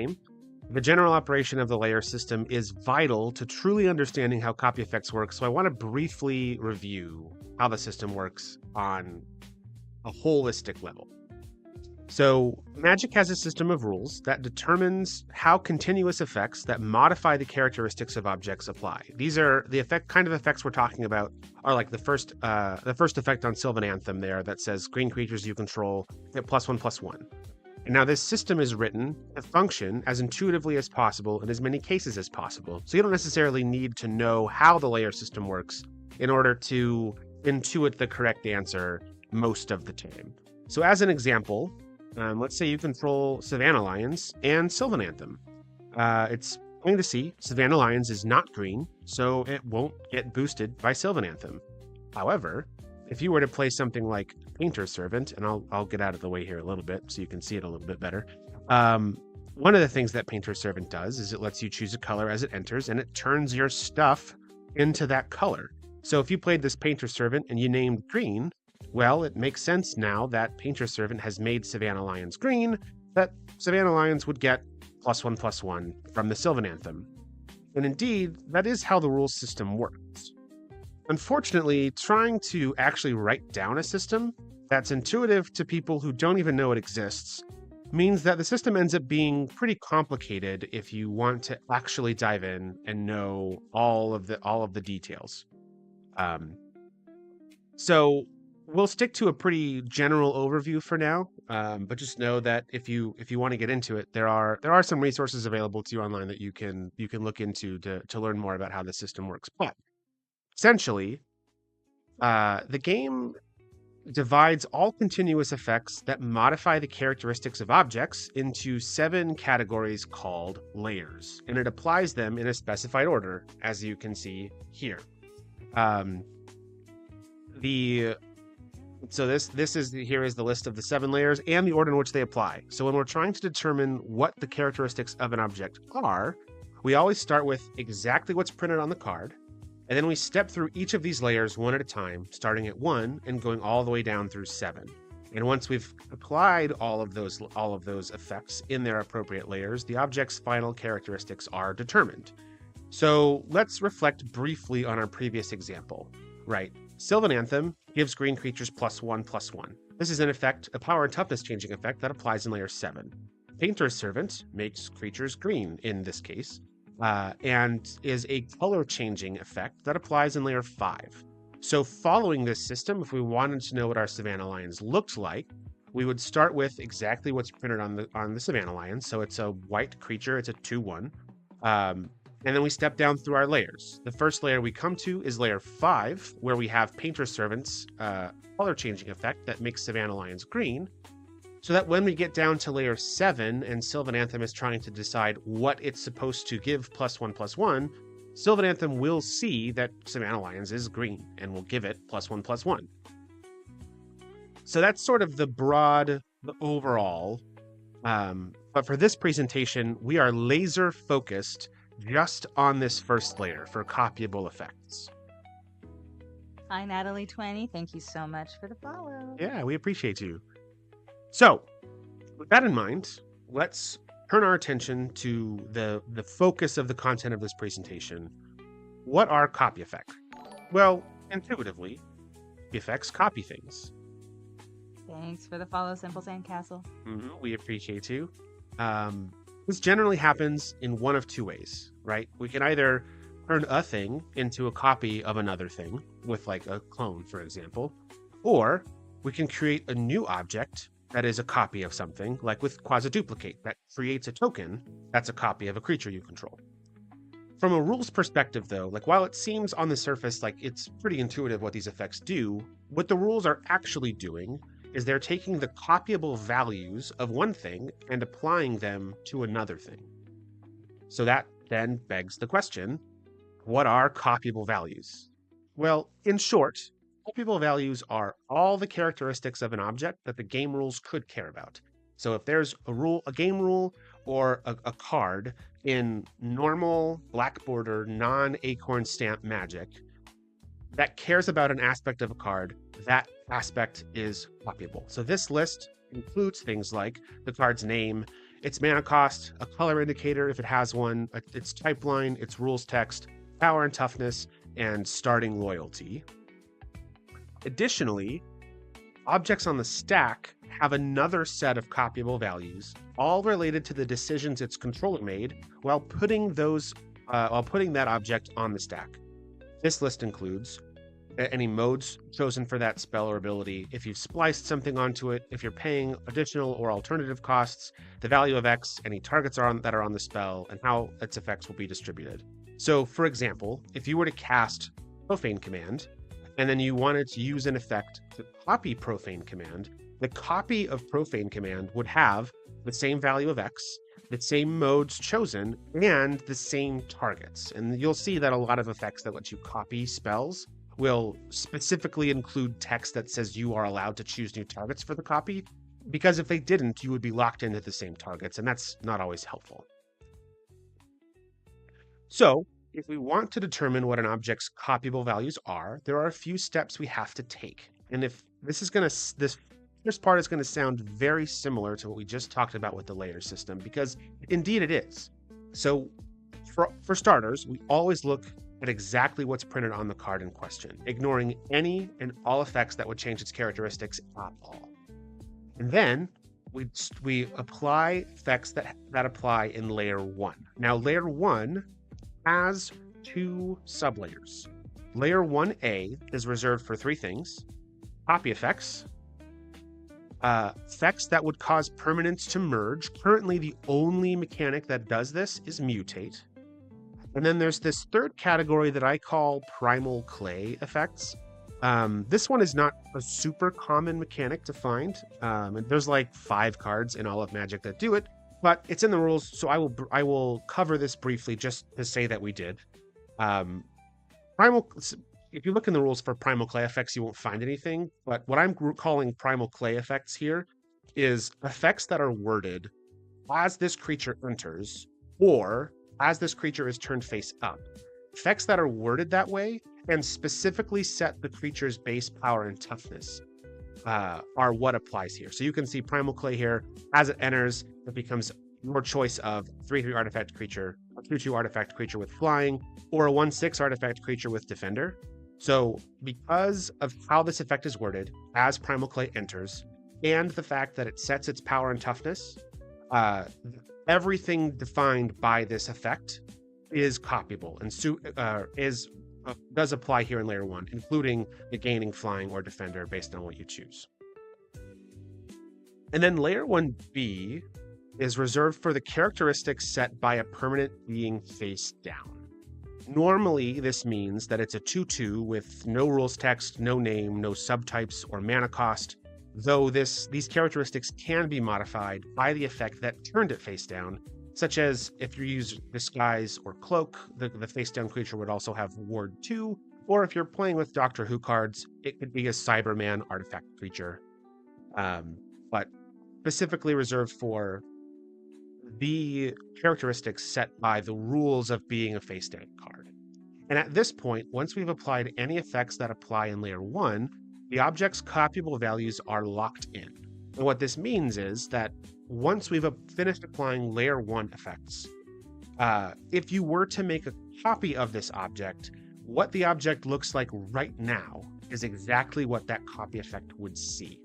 game. The general operation of the layer system is vital to truly understanding how copy effects work, so I want to briefly review how the system works on a holistic level. So Magic has a system of rules that determines how continuous effects that modify the characteristics of objects apply. These are the kind of effects we're talking about are like the first effect on Sylvan Anthem there that says green creatures you control get +1/+1. And now this system is written to function as intuitively as possible in as many cases as possible. So you don't necessarily need to know how the layer system works in order to intuit the correct answer most of the time. So as an example, let's say you control Savannah Lions and Sylvan Anthem. It's plain to see Savannah Lions is not green, so it won't get boosted by Sylvan Anthem. However, if you were to play something like Painter's Servant, and I'll get out of the way here a little bit so you can see it a little bit better. One of the things that Painter's Servant does is it lets you choose a color as it enters, and it turns your stuff into that color. So if you played this Painter's Servant and you named green, well, it makes sense now that Painter's Servant has made Savannah Lions green, that Savannah Lions would get +1/+1 from the Sylvan Anthem. And indeed, that is how the rules system works. Unfortunately, trying to actually write down a system that's intuitive to people who don't even know it exists means that the system ends up being pretty complicated if you want to actually dive in and know all of the details. So we'll stick to a pretty general overview for now, but just know that if you want to get into it, there are some resources available to you online that you can look into to learn more about how the system works. But essentially, the game divides all continuous effects that modify the characteristics of objects into 7 categories called layers, and it applies them in a specified order, as you can see here. So here is the list of the 7 layers and the order in which they apply. So when we're trying to determine what the characteristics of an object are, we always start with exactly what's printed on the card, and then we step through each of these layers one at a time, starting at 1 and going all the way down through 7. And once we've applied all of those effects in their appropriate layers, the object's final characteristics are determined. So let's reflect briefly on our previous example. Right, Sylvan Anthem gives green creatures +1/+1. This is in effect a power and toughness changing effect that applies in layer 7. Painter's Servant makes creatures green in this case, and is a color changing effect that applies in layer 5. So following this system, if we wanted to know what our Savannah Lions looked like, we would start with exactly what's printed on the Savannah Lions. So it's a white creature, it's a 2/1. And then we step down through our layers. The first layer we come to is layer 5, where we have Painter's Servant's color changing effect that makes Savannah Lions green. So that when we get down to layer 7 and Sylvan Anthem is trying to decide what it's supposed to give +1/+1, Sylvan Anthem will see that Savannah Lions is green and will give it +1/+1. So that's sort of the overall. But for this presentation, we are laser focused just on this first layer for copyable effects. Hi, Natalie20. Thank you so much for the follow. Yeah, we appreciate you. So, with that in mind, let's turn our attention to the focus of the content of this presentation. What are copy effects? Well, intuitively, copy effects copy things. Thanks for the follow, Simple Sandcastle. We appreciate you. This generally happens in one of 2 ways, right? We can either turn a thing into a copy of another thing with like a clone, for example, or we can create a new object that is a copy of something, like with Quasi-Duplicate, that creates a token that's a copy of a creature you control. From a rules perspective, though, like while it seems on the surface like it's pretty intuitive what these effects do, what the rules are actually doing is they're taking the copyable values of one thing and applying them to another thing. So that then begs the question, what are copyable values? Well, in short, copyable values are all the characteristics of an object that the game rules could care about. So if there's a game rule, or a card in normal black border, non-acorn stamp Magic that cares about an aspect of a card, that aspect is copyable. So this list includes things like the card's name its mana cost, a color indicator if it has one, its type line, its rules text, power and toughness, and starting loyalty. Additionally, objects on the stack have another set of copyable values, all related to the decisions its controller made while putting that object on the stack. This list includes any modes chosen for that spell or ability, if you've spliced something onto it, if you're paying additional or alternative costs, the value of X, any targets that are on the spell, and how its effects will be distributed. So, for example, if you were to cast Profane Command, and then you wanted to use an effect to copy Profane Command, the copy of Profane Command would have the same value of X, the same modes chosen, and the same targets. And you'll see that a lot of effects that let you copy spells will specifically include text that says you are allowed to choose new targets for the copy, because if they didn't, you would be locked into the same targets, and that's not always helpful. So, if we want to determine what an object's copyable values are, there are a few steps we have to take. And if this first part is going to sound very similar to what we just talked about with the layer system, because indeed it is. So, for starters, we always look at exactly what's printed on the card in question, ignoring any and all effects that would change its characteristics at all. And then we apply effects that apply in layer 1. Now, layer 1 has 2 sublayers. Layer 1A is reserved for 3 things: copy effects, effects that would cause permanents to merge. Currently, the only mechanic that does this is mutate. And then there's this third category that I call primal clay effects. This one is not a super common mechanic to find. And there's like 5 cards in all of Magic that do it, but it's in the rules, so I will cover this briefly just to say that we did. If you look in the rules for primal clay effects, you won't find anything, but what I'm calling primal clay effects here is effects that are worded as this creature enters, or as this creature is turned face up. Effects that are worded that way and specifically set the creature's base power and toughness are what applies here. So you can see Primal Clay here. As it enters, it becomes your choice of 3/3 artifact creature, a 2/2 artifact creature with flying, or a 1/6 artifact creature with defender. So because of how this effect is worded as Primal Clay enters, and the fact that it sets its power and toughness, everything defined by this effect is copyable and does apply here in layer 1, including the gaining flying or defender based on what you choose. And then layer 1B is reserved for the characteristics set by a permanent being face down. Normally, this means that it's a 2/2 with no rules text, no name, no subtypes or mana cost, though these characteristics can be modified by the effect that turned it face down, such as if you use Disguise or Cloak, the face down creature would also have Ward 2, or if you're playing with Doctor Who cards, it could be a Cyberman artifact creature, but specifically reserved for the characteristics set by the rules of being a face down card. And at this point, once we've applied any effects that apply in layer 1, the object's copyable values are locked in. And what this means is that once we've finished applying layer 1 effects, if you were to make a copy of this object, what the object looks like right now is exactly what that copy effect would see.